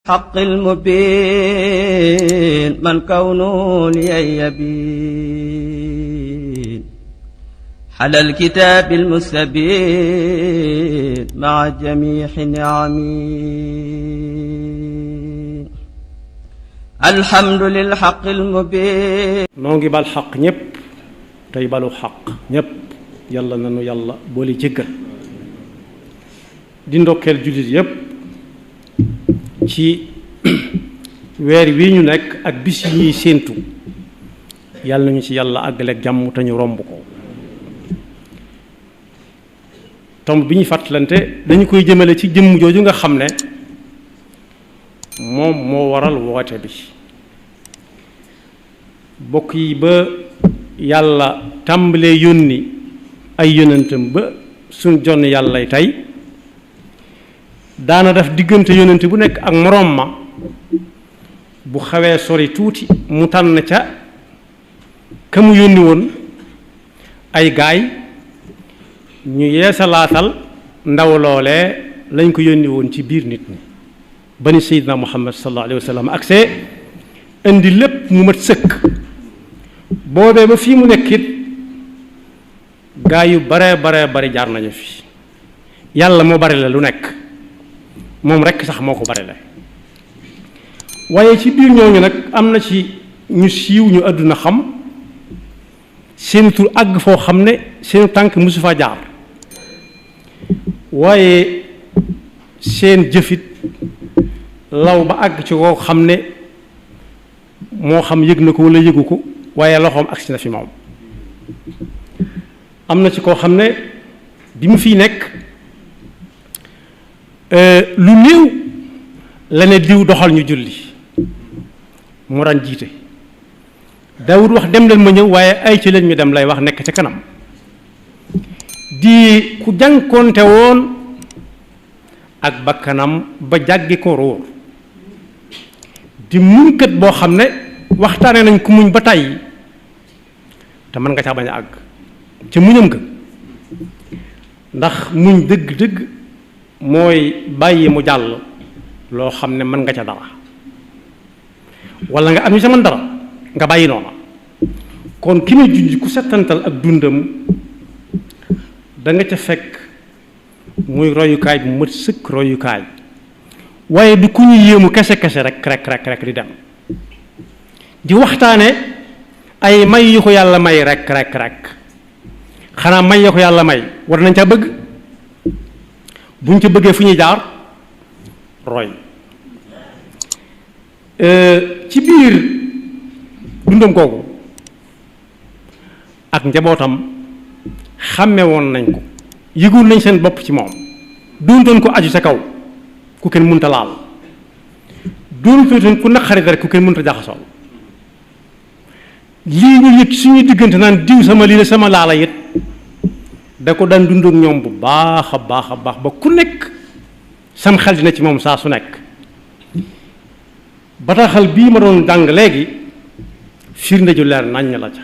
حق المبين من كونه لي يبين على الكتاب المستبين مع جميع نعمي الحمد للحق المبين noo ngi bal xaq ñépp tey balu xaq ñépp yàlla nanu yàlla boole jéggal di ndokkeel jullit yépp ci weer wi ñu nekk ak bis yi ñuy séentu yàlla nañu ci yàlla àggaleeg jàmm te ñu romb ko tomb bi ñu fàttalante dañu koy jëmale ci jëmm jooju nga xam ne moom moo waral woote bi bokk yi ba yàlla tàmbalee yónni ay yónnentam ba suñ jonn yàllay tey daana def diggante yónnente bu nekk ak moroom ma bu xawee sori tuuti mu tànn ca ka mu yónni woon ay gaay ñu yeesalaatal ndaw loolee lañ ko yónni woon ci biir nit ñi ba ni Seydina Muhammad sallallahu alayhi wa sallam agsee indi lépp mu mat sëkk boobee ba fii mu nekkit gaay yu bare bari jaar nañu fi yàlla moo bari la lu nekk moom rekk sax moo ko bari la waaye ci biir ñooñu nag am na ci ñu siiw ñu àdduna xam seen tur àgg foo xam ne seen tànk mosu fa jaar waaye seen jëfit law ba àgg ci koo xam ne moo xam yëg na ko walla yëgu ko waaye loxoom agsi na fi moom am na ci koo xam ne bi mu fiy nekk lu néew la ne diw doxal ñu julli mu daan jiite Daawud wax dem leen ma ñëw waaye ay ci leen ñu dem lay wax nekk ca kanam di ku jànkoonte woon ak bakkanam ba jàggi ko róor di muñkat boo xam ne waxtaane nañ ku muñ ba tàyyi te mën nga caa bañ a àgg ca muñam ga ndax muñ dëgg-dëgg mooy bàyyi mu jàll loo xam ne mën nga ca dara walla nga am ñu sa mën dara nga bàyyi noona kon ki ne junj ku settantal ak dundam da nga ca fekk muy royukaay bu mat sëkk royukaay waaye du ku ñu yéemu kese rek di dem di waxtaane ay may yu ko yàlla may rek xanaa may yu ko yàlla may war nañ ca bëgg buñ ca bëggee fu ñuy jaar roy ci biir dundam kooku ak njabootam xàmme woon nañ ko yëgul nañ seen bopp ci moom doon ko aju sa kaw ku kenn mënta laal doon ku naqari rek ku kenn mënta jaxasoo lii ñu yëg suñuy diggante naan diw sama lii la sama laala it da ko daan dund ak ñoom bu baax a baax ba ku nekk sam xel dina ci moom saa su nekk bataaxal bii ma doon jàng léegi firnde ju leer naññ la ca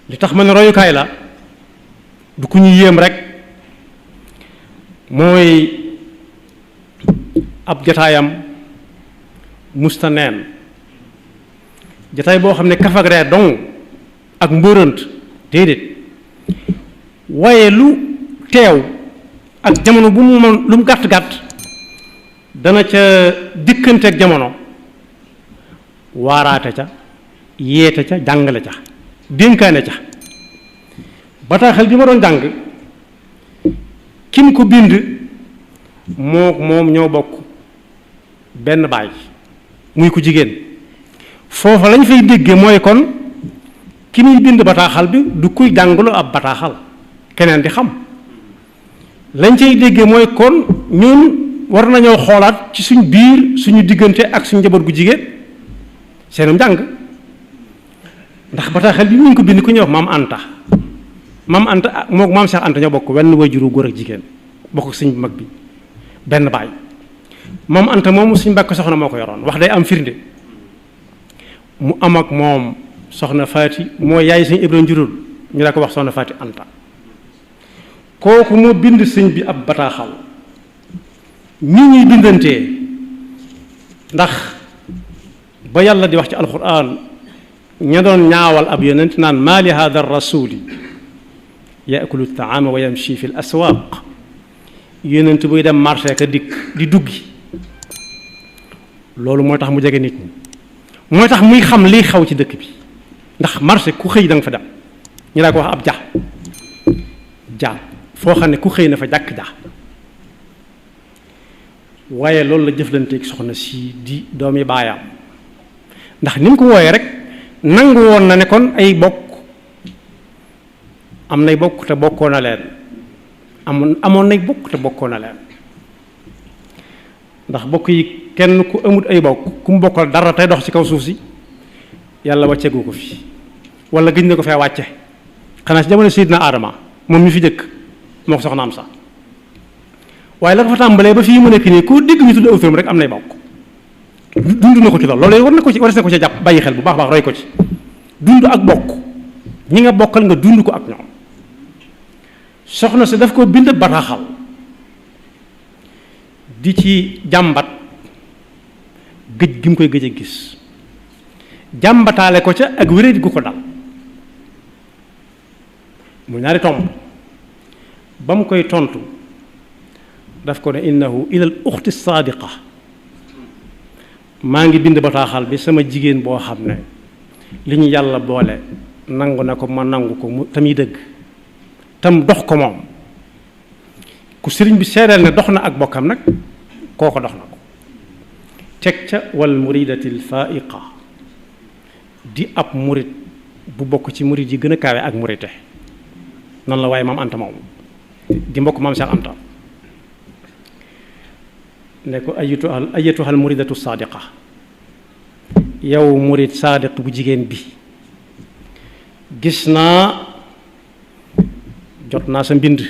li tax ma ne royukaay la du ku ñu yéem rek mooy ab jataayam musta neen jataay boo xam ne kaf ak reer dong ak mbóorant déedéet waaye lu teew ak jamono bu mu mën lu mu gàtt dana ca dikkante ak jamono waaraate ca yeete ca jàngale ca dénkaane ca bataaxal bi ma doon jàng kim ko bind moom ñoo bokk benn baay muy ku jigéen foofa lañ fay déggee mooy kon ki muy bind bataaxal bi du kuy jàngalu ab bataaxal keneen di xam lañ cay déggee mooy kon ñun war nañoo xoolaat ci suñ biir suñu diggante ak suñ njaboot gu jigéen seenu njàng ndax bataaxal bi ñu ko bind ku ñuy wax maam Anta mook maam Cheikh Anta ñoo bokk wenn waajuru góor ak jigéen bokk suñ mag bi benn baay maam Anta moomu suñ mbàkk soxna moo ko yoroon wax day am firnde mu am ak moom soxna Faati mooy yaay suñ Ibrahima njurul ñu la ko wax soxna Faati Anta kooku moo bind sëñ bi ab bataaxal ñi ñuy bindantee ndax ba yàlla di wax ci alquran ña doon ñaawal ab yonent naan maa li hada rasuli yaakulu taama wa yamshi fi l aswaq yonent buy dem marché ka dikk di duggi loolu mooy tax mu jege nit ñi mooy tax muy xam liy xaw ci dëkk bi ndax marché ku xëy da nga fa dem ñu daa ko wax ab ja foo xam ne ku xëy na fa jàkk ja waaye loolu la jëflanteeg soxna si di doomi baayam ndax ni mu ko wooyee rek nangu woon na ne kon ay bokk am nay bokk te bokkoo na leen amoon nay bokk te bokkoo na leen ndax bokk yi kenn ku amut ay bokk ku mu bokkal dara tey dox ci kaw suuf si yàlla wàcceegu ko fi wala gëj na ko fee wàcce xanaa ci jamono Seydina Adama moom mi fi jëkk moo ko soxnaam sax waaye la ko fa tàmbalee ba fii mu nekk nii koo dégg ñu tudd aw turam rek am nay bokk dund na ko ci loolu war na ko ci jàpp bàyyi xel bu baax baax roy ko ci dund ak bokk ñi nga bokkal nga dund ko ak ñoom soxna si daf ko bind bataaxal di ci jàmbat gëj gi mu koy gëj a gis jàmbataale ko ca ak wéréet gu ko dal mu ñaari tomb ba mu koy tontu daf ko ne innahu ilal uxti saadiqa maa ngi bind bataaxal bi sama jigéen boo xam ne li ñu yàlla boole nangu na ko ma nangu ko mu tam yi dëgg tam dox ko moom ku sëriñ bi seedeel ne dox na ak bokkam nag kooko dox na ko teg ca wal muridatil faiqa di ab murit bu bokk ci murit yi gën a kaawe ak murite noonu la waaye maam Anta moom di mbokk maam Cheikh Anta ne ko ayatuhal muridatu saadiqa yow murid saadiq bu jigéen bi gis naa jot naa sa mbind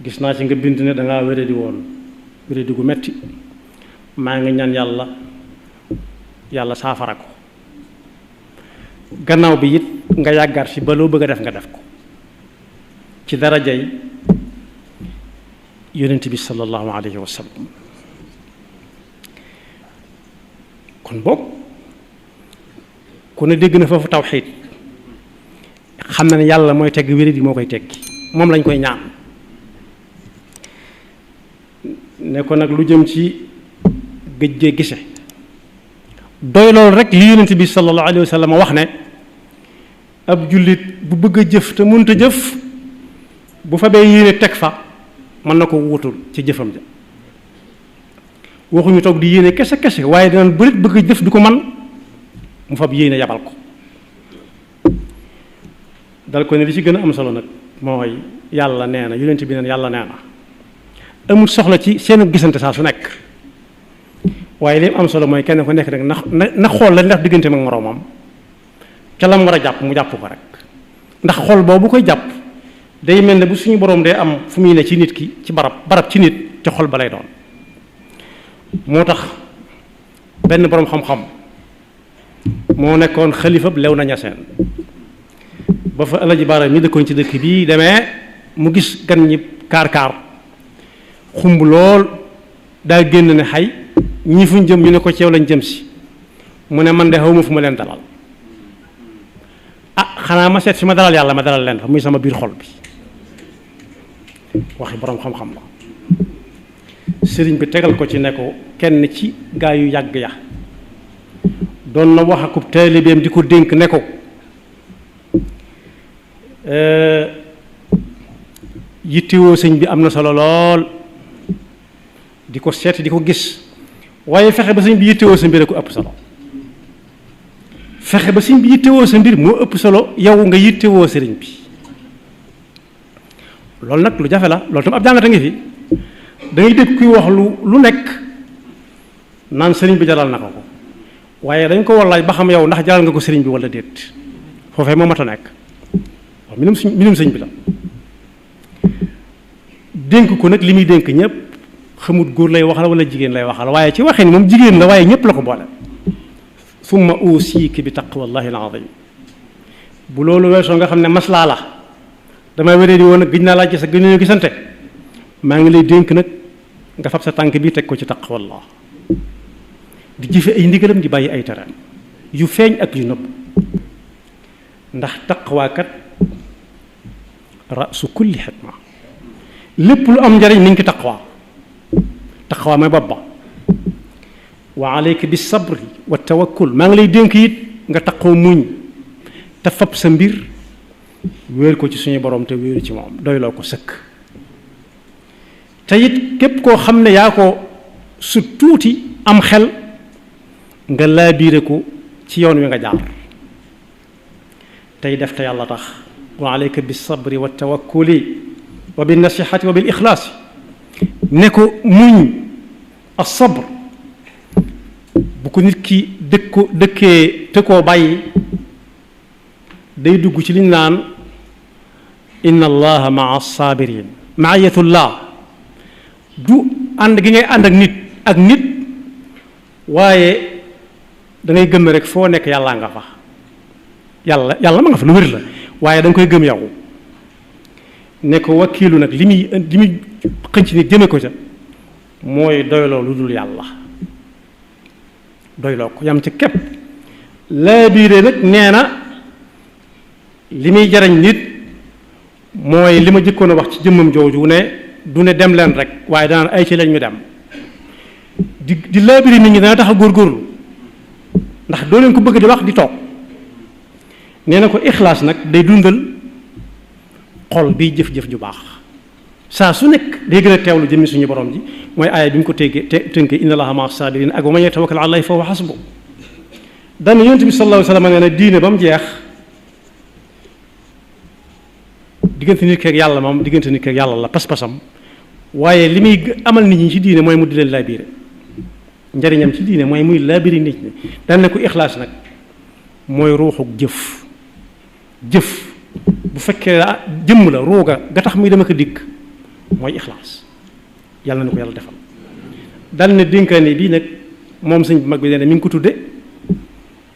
gis naa ci nga bind ne dangaa wéradi woon wéradi gu metti maa ngi ñaan yàlla saafara ko gannaaw bi it nga yàggaat fi ba loo bëgg a def nga def ko ci darajay yonent bi sallallahu alayhi wa sallam kon boog ku ne dégg na foofu tawxiid xam na ne yàlla mooy tegg wéradi moo koy teggi moom lañ koy ñaan ne ko nag lu jëm ci gëj gise doy loolu rek li yonent bi sallallahu alayhi wa sallam wax ne ab jullit bu bëgg a jëf te mënut a jëf bu fa bee yéene teg fa mën na ko wutul ci jëfam ja waxuñu toog di yéene kese kese waaye dinañ bëgg a jëf du ko man mu fab yéene yabal ko dal ko ne li ci gën a am solo nag mooy yàlla nee na yonent bi neen yàlla nee na amul soxla ci seen gisante saa su nekk waaye li am solo mooy kenn ku nekk rek na xool la ndax diggante mag moroomam ca lam war a jàpp mu jàpp ko rek ndax xool boobu koy jàpp day mel ne bu suñu boroom day am fu muy ne ci nit ki ci barab ci nit ca xol ba lay doon moo tax benn boroom xam-xam moo nekkoon xalifab Léona Niassène ba fa Alaji Baara mi dëkkoon ci dëkk bii demee mu gis gan ñi kaar xumb lool daa génn ne xay ñii fuñ jëm ñu ne ko ceew lañ jëm si mu ne man de xawma fu ma leen dalal xanaa ma seet fi ma dalal yàlla ma dalal leen fa muy sama biir xol bi waxi boroom xam-xam la sëriñ bi tegal ko ci ne ko kenn ci gaa yu yàgg ya doon na wax akub taalibeem di ko dénk ne ko yittewoo sëñ bi am na solo lool di ko seet di ko gis waaye fexe ba sëñ bi yittewoo sa mbir ko ëpp solo fexe ba sëñ bi yittewoo sa mbir moo ëpp solo yow nga yittewoo sëriñ bi loolu nag lu jafe la loolu tam ab jàngata ngi fi da ngay dégg kuy wax lu nekk naan sëriñ bi jaral na ko waaye dañ ko war laaj ba xam yow ndax jaral nga ko sëriñ bi wala déet foofee moo mat a nekk waaw minum sëñ bi la dénk ko nag li muy dénk ñëpp xamut góor lay waxal wala jigéen lay waxal waaye ci waxin moom jigéen la waaye ñëpp la ko boole summa usiiki bi taqwallahi alazim bu loolu weesoo nga xam ne maslaa la damay wéree di woon nag gëj naa laaj sa gën a gisante maa ngi lay dénk nag nga fab sa tànk bi teg ko ci taqwallah di jëfe ay ndigalam di bàyyi ay teraam yu feeñ ak yu nëbb ndax taqwaakat rasu kulli xikma lépp lu am njariñ ni ngi ko taqwaa mooy bopp ba wa alayka bis sabri wa tawakkul maa ngi lay dénk it nga taqoo muñ te fab sa mbir wéer ko ci suñu borom te wéeru ci moom doyloo ko sëkk te it képp koo xam ne yaa ko su tuuti am xel nga laabiire ko ci yoon wi nga jaar tey def te yàlla tax wa alayka bis sabri wa tawakkuli wa bin nasihati wa bil ixlaasi ne ko muñ as sabr bu ko nit ki dëkkee te koo bàyyi day dugg ci liñ naan inna allaha maa sabirin maayatullah du ànd gi ngay ànd ak nit waaye da ngay gëm rek foo nekk yàllaa nga fa yàlla ma nga fa lu wér la waaye da nga koy gëm yow ne ko wakiilu nag li muy xënc nit jëme ko ca mooy doyloo lu dul yàlla doyloo ko yam ci képp laa biire nag nee na li muy jariñ nit mooy li ma jëkkoon a wax ci jëmmam jooju ne du ne dem leen rek waaye danaan ay ci lañ ñu dem di laa biire nit ñi dana tax a góorgóorlu ndax doo leen ko bëgg di wax di toog nee na ko ixlaas nag day dundal xol biy jëf-jëf ju baax saa su nekk day gën a teewlu jëmmi suñu borom ji mooy aaya bi mu ko tënkee inna allaha maa sabirin ak wa man yatawakkal ala allahi fa huwa hasbu dana yonent bi sallallahu alayhi wa sallam nee na diine ba mu jeex diggante nit ki ak yàlla moom diggante nit ki ak yàlla la pas-pasam waaye li muy amal nit ñi ci diine mooy mu di leen laabire njariñam ci diine mooy muy laabire nit ñi daan ne ko ixlaas nag mooy ruuxuk jëf bu fekkee jëmm la ruuga ga tax muy dama ko dikk mooy ixlaas yàlla na ko yàlla defal dal ne dénkaane bii nag moom sëñ bu mag bi nee na mi ngi ko tudde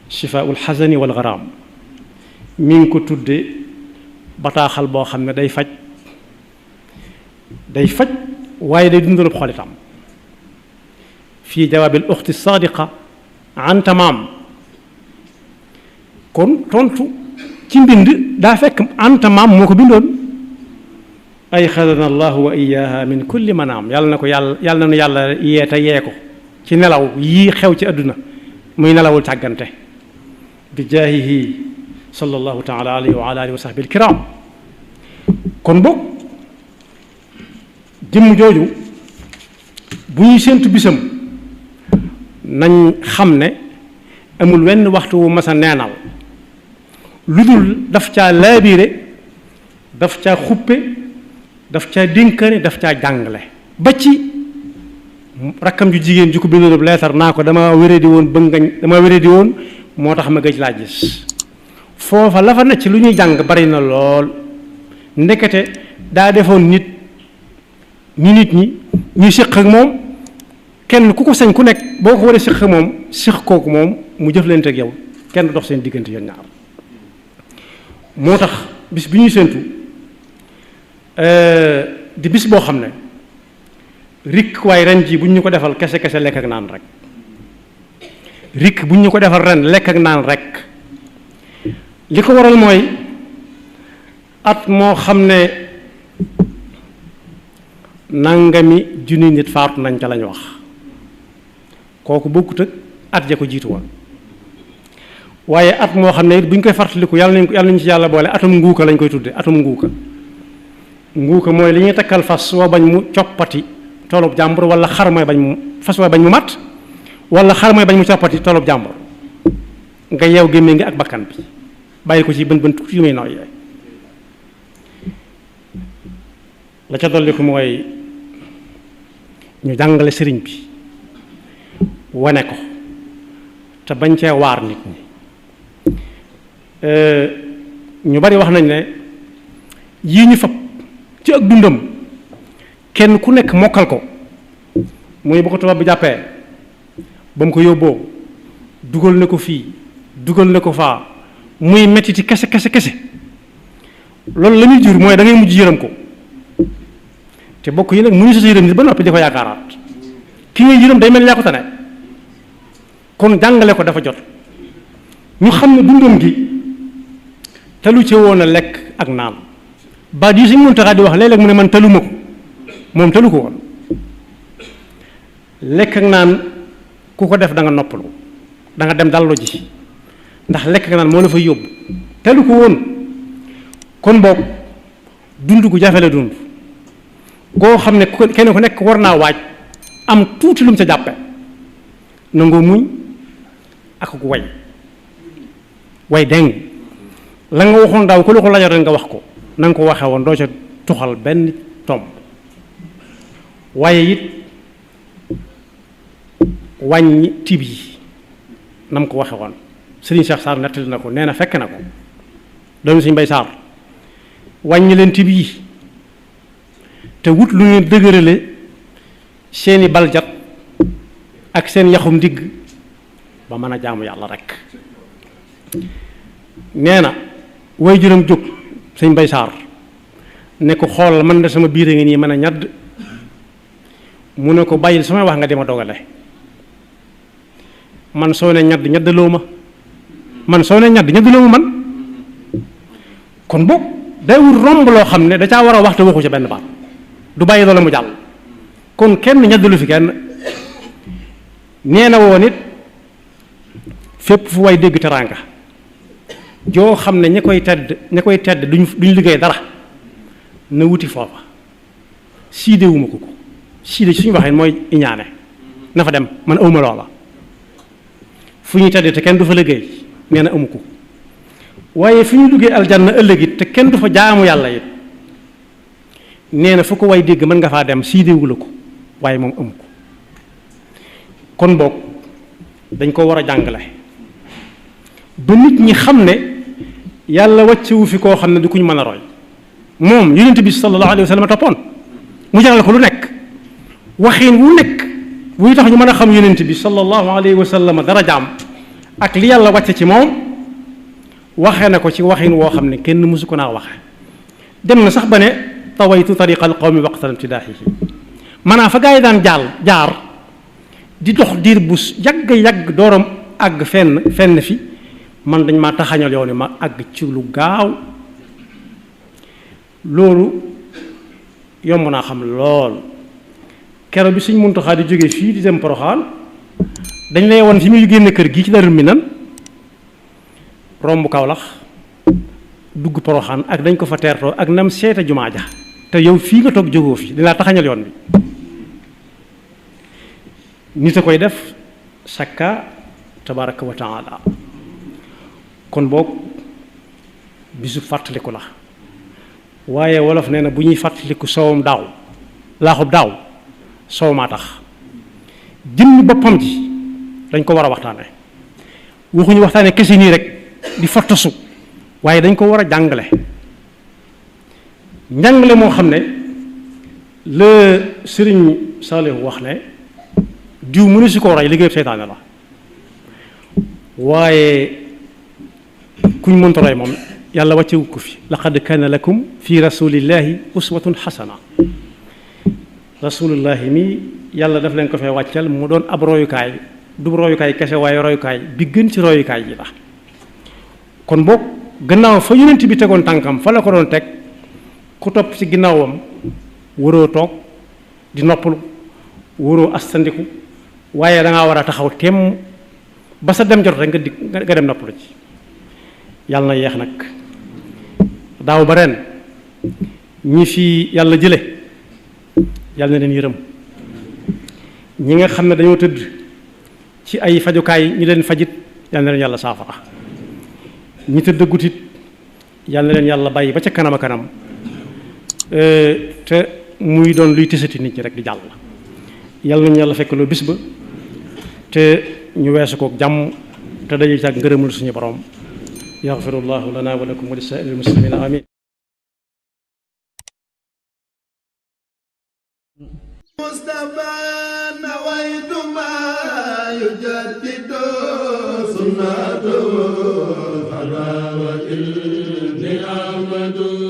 shifaul xasani wal garaam mi ngi ko tudde bataaxal boo xam ne day faj waaye day dundalub xolitam fii jawaabil uxti sadiqa an tamaam kon tontu ci mbind daa fekk an tamaam moo ko bindoon ay xadana allahu wa iyaha min kulli manaam yàlla na ko yàlla na nu yàlla yeete yee ko ci nelaw yii xew ci àdduna muy nelawul càggante bi jaahihi sallallahu taala alayhi wa ala alihi wa sahbi alkiram kon boog jëmm jooju bu ñuy séentu bisam nañ xam ne amul wenn waxtu wu mas a neenal lu dul daf caa laabiire daf caa xuppe daf caa dénkane daf caa jàngale ba ci rakkam ju jigéen ju ko bindoon leetar naa ko dama wéradi woon moo tax ma gëj laa gis foofa la fa nekk ci lu ñuy jàng bari na lool ndekete daa defoon nit ñi ñuy séq ak moom kenn ku ko sañ ku nekk boo ko waree séq ak moom séq kooku moom mu jëflante ak yow kenn dox seen diggante yéen ñaar moo tax bis bi ñuy séentu di bis boo xam ne rikk waaye ren ji bu ñu ko defal kese lekk ak naan rek rikk bu ñu ko defal ren lekk ak naan rek li ko waral mooy at moo xam ne nangami junni nit faatu nañ ca lañ wax kooku bokkut ak at ja ko jiitu woon waaye at moo xam ne it bu ñu koy fàttaliku yàlla nañ ci yàlla boole atum nguuka lañ koy tudde atum nguuka mooy li ñuy takkal fas woo bañ mu coppati toolub jàmbur wala xar mooy bañ mu fas woo bañ mu mat wala xar mooy bañ mu coppati toolub jàmbur nga yeew gémmee ngi ak bakkan bi bàyyi ko ci bën tuuti yu muy nooyee la ca dolli ko mooy ñu jàngale sëriñ bi wane ko te bañ cee waar nit ñi ñu bari wax nañ ne yii ñu fab ci ak dundam kenn ku nekk mokkal ko muy bu ko tubaab bi jàppee ba mu ko yóbboo dugal na ko fii dugal na ko faa muy mettiti kese loolu la muy jur mooy da ngay mujj yërëm ko te bokk yi nag mu ñu sa yërëm nit ba noppi di ko yaakaaraat ki ngay yërëm day mel yaa ko tane kon jàngale ko dafa jot ñu xam ne dundam gi talu ci woon a lekk ak naan baat yi Sëñ Muntaxa di wax léeg-léeg mu ne man taluma ko moom talu ko woon lekk ak naan ku ko def da nga noppalu da nga dem dallu ji ndax lekk ak naan moo la fa yóbbu talu ko woon kon boog dund gu jafe la dund koo xam ne kenn ku nekk war naa waaj am tuuti lu mu ca jàppe nangoo muñ ak ku way deng la nga waxoon daaw ku la ko lajoon rek nga wax ko na nga ko waxee woon doo ca tuxal benn tomb waaye it wàññi tib yi na mu ko waxe woon Serigne Cheikh Sarr nettali na ko nee na fekk na ko doomu Serigne Mbaye Sarr wàññi leen tib yi te wut lu ngeen dëgërale seeni baljat ak seen yaxum ndigg ba mën a jaamu yàlla rek nee na way juróom jóg Sëñ Mbaye Sarr ne ko xool man de sama biir a ngi nii mën a ñadd mu ne ko bàyyil samay wax nga di ma dogale man soo ne ñadd ñaddaloo ma man soo ne ñaddaloo ma man kon boog day wut romb loo xam ne da caa war a waxtu waxu ca benn baat du bàyyi loola mu jàll kon kenn ñaddalu fi kenn nee na woon it fépp fu way dégg teraanga joo xam ne ña koy tedd duñ liggéey dara na wuti foofa siidewuma ko siide ci suñu waxee mooy iñaane na fa dem man awma loola fu ñuy tedd te kenn du fa liggéey nee na amu ko waaye fu ñu duggee aljanna ëllëg it te kenn du fa jaamu yàlla it nee na fu ko way dégg mën nga faa dem siidewu la ko waaye moom amu ko kon boog dañ ko war a jàngale ba nit ñi xam ne yàlla wàccewu fi koo xam ne du kuñ mën a roy moom yonent bi sallallahu alayhi wa sallam toppoon mu jaral ko lu nekk waxiin wu nekk wuy tax ñu mën a xam yonent bi sallallahu alayhi wa sallam dara jaam ak li yàlla wàcce ci moom waxee na ko ci waxiin woo xam ne kenn mësu ko naa waxe dem na sax ba ne tawaytu tariqa al qawmi waqtal imtidaahihi maanaam fa gaa yi daan jaar di dox diir bu yàgg dooram àgg fenn fi man dañ maa taxañal yoon ma àgg ci lu gaaw loolu yomb naa xam lool keroog bi Sëñ Muntaxa di jóge fii di dem Poroxaan dañ lay won fi muy génn kër gi ci Daarul Minan romb Kawlax dugg Poroxaan ak dañ ko fa teertoo ak nam seeta jumaa ja te yow fii nga toog jógoo fi dinaa taxañal yoon bi nit a koy def sakka tabaraka wa taala kon boog bisu fàttaliku la waaye wolof nee na bu ñuy fàttaliku soowam daaw laaxub daaw soow maa tax jëmmi boppam ji dañ ko war a waxtaane waxuñu waxtaane kese nii rek di fottasu waaye dañ ko war a jàngale njàngale moo xam ne la Sëriñ Saalihu wax ne diw mënu si koo rey liggéey seytaane la waaye kuñ mënta roy moom yàlla wàccewu ko fi laqad kaana lakum fi rasulillahi uswatun xasana rasulullahi mi yàlla daf leen ko fee wàccal mu doon ab royukaay du royukaay kese waaye royukaay bi gën ci royukaay yi la kon boog gannaaw fa yonent bi tegoon tànkam fa la ko doon teg ku topp ci ginnaawam waroo toog di noppalu waroo astandiku waaye dangaa war a taxaw temm ba sa dem jot rek nga dem noppalu ci yàlla na yeex nag daaw ba ren ñi fi yàlla jële yàlla na leen yërëm ñi nga xam ne dañoo tëdd ci ay fajukaay ñi leen fajit yàlla na leen yàlla saafara ñi tëdd gutit yàlla na leen yàlla bàyyi ba ca kanam a kanam te muy doon luy tësati nit ñi rek di jàll yàlla nañu yàlla fekk loo bis ba te ñu weesu kook jàmm te dañuy càgg ngërëmul suñu borom yaxfirullahu lana wa lakum wa li saa'iril muslimina amin Mustafa nawaytu ma yujaddidu sunnatahu wa inni ahmadu